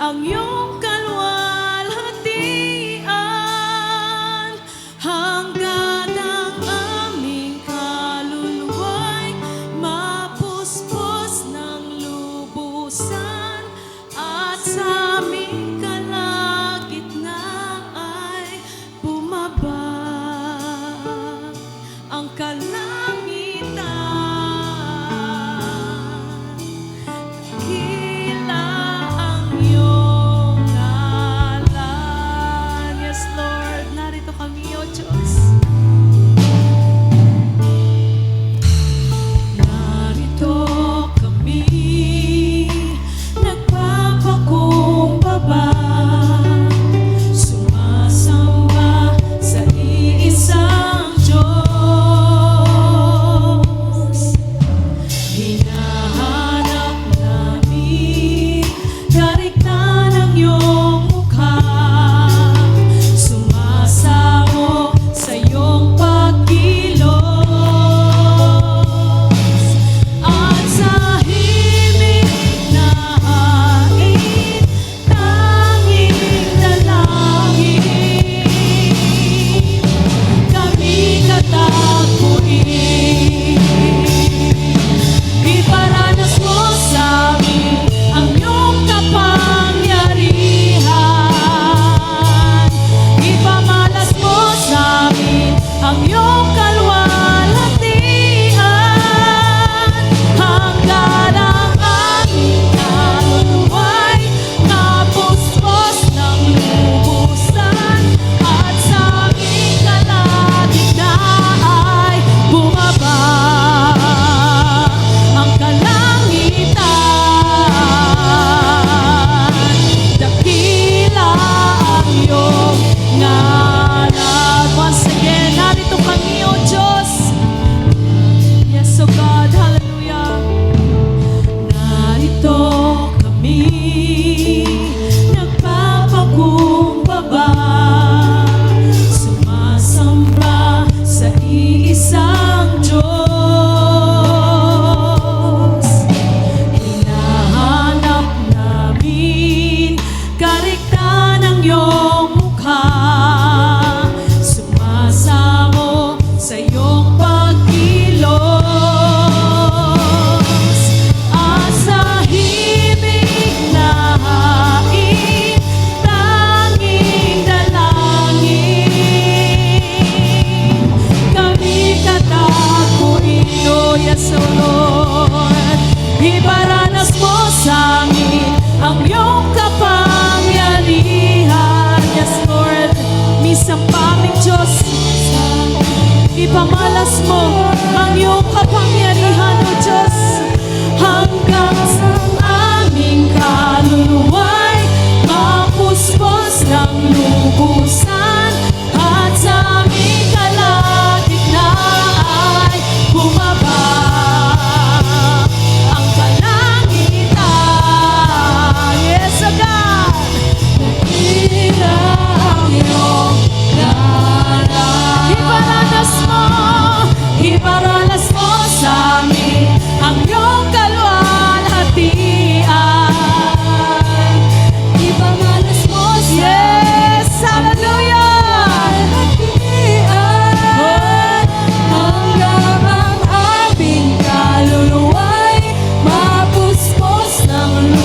ang iyong kalwalhatian, hanggang ang aming kaluluwa'y mapuspos ng lubusan, at sa aming kalagitnaan ay bumaba ang kalangitan. Dakila ang iyong ngalan. Yes, Lord. Narito kami, O Diyos. Narito kami, nagpapakumbaba, sumasamba sa iisang Diyos. Hinahanap namin kariktan ng iyong mukha, sumasamo sa iyong pagkilos, at sa himig na hain, tanging dalangin, kami katagpuin. Iparanas mo sa amin ang iyong kapangyarihan. Ipamalas mo sa amin ang iyong kalwalhatian, hanggang ang aming kaluluwa'y mapuspos ng lubusan, at sa aming kalagitnaan ay bumaba ang kalangitan. Dakila ang iyong ngalan. Once again, narito kami, O Diyos. Yes, O God, hallelujah. Narito kami, nagpapakumbaba, sumasamba sa iisang Diyos. Hinahanap namin kariktan ng iyong mukha, sumasamo sa iyong pagkilos, at sa himig na hain, tanging dalangin, kami katagpuin. Oh, yes, O Lord. Iparanas mo sa amin ang iyong kapangyarihan. Yes, Lord. Misang paming Diyos, ipamalas mo ang iyong kapangyarihan, O Diyos, hanggang sa aming kaluluwa'y mapuspos ng lubusan, at sa aming kalagitnaan ay bumaba ang kalangitan. Yes, O God. Dakila ang iyong ngalan. Iparanas mo sa amin ang iyong kalwalhatian. Ipamalas mo sa yes, hallelujah. Hanggang ang aming kaluluwa'y mapuspos ng